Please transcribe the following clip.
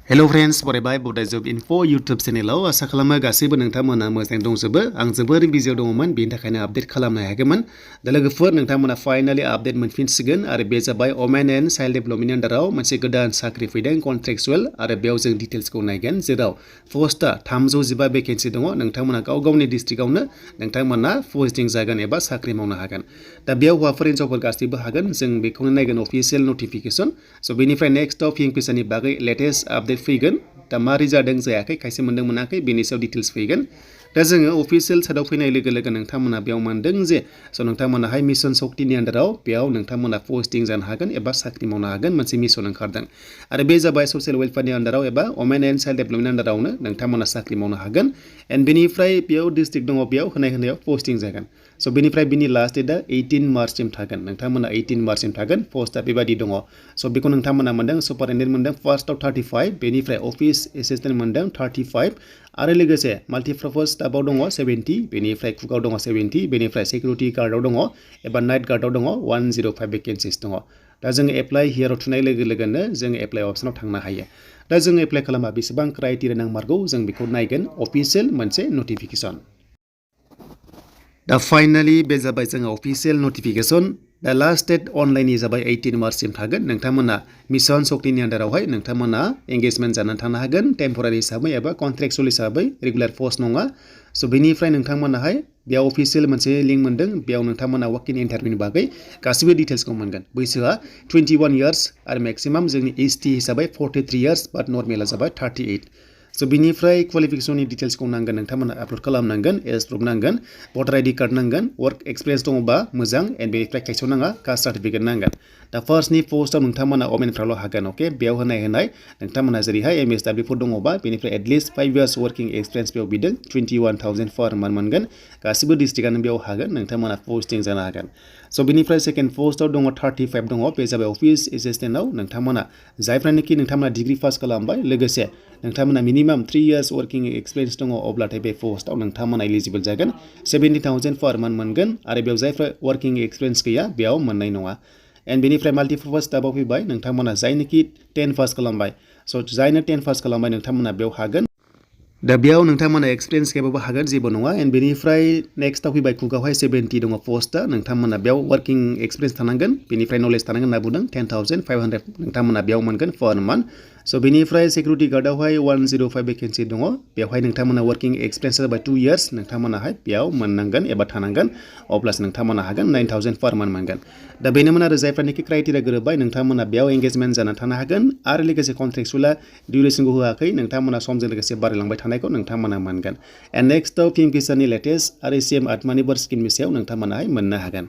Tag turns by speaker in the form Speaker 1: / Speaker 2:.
Speaker 1: hello friends बरायबाय बड जब info YouTube चेनेलाव आसा खालामो गासैबो नोंथांमोना मोजाङै दंजोबो आं जोबोर बिजियाव दङमोन बेनि थाखायनो आपडेट खालामनो हायाखैमोन दा लोगोफोर नोंथांमोना फाइनाली आपडेट मोनफिनसिगोन आरो बे जाबाय वमेन एन्ड चाइल्ड डेभेलपमेन्टनि आन्दाराव मोनसे गोदान साख्रि फैदों कन्ट्रेक्चुअल आरो बेयाव जों डिटेल्सखौ नायगोन जेराव पस्टआ 315 भेकेन्सि दङ नोंथांमोना गाव गावनि डिस्ट्रिक्टआवनो नोंथांमोना पस्टिं जागोन एबा साख्रि मावनो हागोन दा बेयाव हौवाफोर हिन्जावफोर गासैबो हागोन जों बेखौनो नायगोन अफिशियेल नटिफिकेशन स' बेनिफ्राय नेक्स्टआव पिएम फैसानि बागै लेटेस्ट आपडेट फैगोन दा मारै जादों जायाखै खायसे मोनदों मोनाखै बेनि सायाव डिटेल्स फैगोन दा जोङो अफिशियेल साइडआव फैनाय लोगो लोगो नोंथांमोना बेयाव मोनदों जे स' नोंथांमोनाहाय मिशन शक्तिनि आन्दाराव बेयाव नोंथांमोना पस्टिं जानो हागोन एबा साख्रि मावनो हागोन मोनसे मिशन ओंखारदों आरो बे जाबाय ससियेल वेलफेयारनि आन्दाराव एबा वमेन एन्ड चाइल्ड डेभेलपमेन्टनि आन्दारावनो नोंथांमोना साख्रि मावनो हागोन एन्ड बेनिफ्राय बेयाव डिस्ट्रिक्ट दङ बेयाव होनायाव पस्टिं जागोन स' बेनिफ्राय बिनि लास्ट डेटआ 18 मार्चसिम थागोन नोंथांमोना 18 मार्चसिम थागोन पस्टआ बेबायदि दङ स' बेखौ नोंथांमोना मोनदों सुपारिनटेन्डेन्ट मोनदों फार्स्टआव 35 बेनिफ्राय अफिस एसिस्टेन्ट मोनदों 35 आरो लोगोसे माल्टिपार्पस स्टाफआव दङ 70 बेनिफ्राय कुकआव दङ 70 बेनिफ्राय सिकिउरिटि गार्डआव दङ एबा नाइट गार्डआव दङ 105 भेकेन्सिस दङ दा जोङो एप्लाइ हियाराव थुनाय लोगो लोगोनो जोङो एप्लाइ अप्सनाव थांनो हायो दा जोङो एप्लाइ खालामबा बेसेबां क्राइटेरिया नांमारगौ जों बेखौ नायगोन अफिशियेल मोनसे नटिफिकेशन दा फाइनाली बे जाबाय जोंहा अफिशियेल नटिफिकेशन दा लास्ट डेट अनलाइननि जाबाय 18 मार्चसिम थागोन नोंथांमोना मिशन शक्तिनि आन्दारावहाय नोंथांमोना एंगेजमेन्ट जानानै थानो हागोन टेम्परारि हिसाबै एबा कन्ट्रेक्चुअल हिसाबै रेगुलार पस्ट नङा स' बेनिफ्राय नोंथांमोनाहाय बेयाव अफिशियेल मोनसे लिंक मोनदों बेयाव नोंथांमोना वाक इन इन्टारभिउनि बागै गासिबो डिटेल्सखौ मोनगोन बैसोआ 21 इयार्स आरो मेक्सिमाम जोंनि एसटी हिसाबै 43 इयार्स बाट नर्मेला जाबाय 38 स' बिनिफ्राय क्वालिफिकेशननि डिटेल्सखौ नांगोन नोंथांमोना आपल'ड खालामनांगोन एज प्रुफ नांगोन भटार आइडि कार्ड नांगोन वर्क एक्सपिरियेन्स दङबा मोजां एन्ड बेनिफ्राय खायसेयाव नाङा कास्ट सार्टिफिकेट नांगोन दा फार्स्टनि पस्टआव नोंथांमोना वमेनफ्राल' हागोन अके बेयाव होनाय नोंथांमोना जेरैहाय MSWफोर दङबा बेनिफ्राय एटलिस्ट 5 इयार्स वर्किं एक्सपिरियेन्स बेयाव बिदों 21,000 पर मान्थ मोनगोन गासिबो डिस्ट्रिक्टआनो बेयाव हागोन नोंथांमोना पस्टिं जानो हागोन स' बेनिफ्राय सेकेन्ड पस्टआव दङ 35 दङ बे जाबाय अफिस एसिस्टेन्टआव नोंथांमोना जायफ्रानोखि नोंथांमोना डिग्री पास खालामबाय लोगोसे नोंथांमोना मिनिमाम 3 इयार्स वर्किं एक्सपिरियेन्स दङ अब्लाथाय बे पस्टआव नोंथांमोना एलिजिबल जागोन 70,000 पर मान्थ मोनगोन आरो बेयाव जायफ्रा वर्किं एक्सपिरियेन्स गैया बेयाव मोननाय नङा एन्ड बेनिफ्राय माल्टिपार्पस स्टाफआव फैबाय नोंथांमोना जायनोखि 10 पास खालामबाय स' जायनो 10 पास खालामबाय नोंथांमोना बेयाव हागोन दा बेयाव नोंथांमोना एक्सपिरियेन्स गैयाबाबो हागोन जेबो नङा एन्ड बेनिफ्राय नेक्स्टआव फैबाय कुकआवहाय 70 दङ पस्टआ नोंथांमोना बेयाव वर्किं एक्सपिरियेन्स थानांगोन बेनिफ्राय नलेज थानांगोन होनना बुंदों 10,500 नोंथांमोना बेयाव मोनगोन पर मान्थ स' बेनिफ्राय सिकिउरिटि गार्डआवहाय 105 भेकेन्सि दङ बेवहाय नोंथांमोना वर्किं एक्सपिरियेन्स जाबाय 2 इयार्स नोंथांमोनाहाय बेयाव मोननांगोन एबा थानांगोन अब्लासो नोंथांमोना हागोन 9,000 पर मान्थ मोनगोन दा बेनोमोन आरो जायफ्रानोखि क्राइटेरिया गोरोबबाय नोंथांमोना बेयाव एंगेजमेन्ट जानानै थानो हागोन आरो लोगोसे कन्ट्रेक्चुअला डिउरेसनखौ होआखै नोंथांमोना समजों लोगोसे बारायलांबाय थानायखौ नोंथांमोना मोनगोन एन्ड नेक्स्टआव पिएम किसाननि लेटेस्ट आरो CM आत्मनिर्भर स्किमनि सायाव नोंथांमोनाहाय मोननो हागोन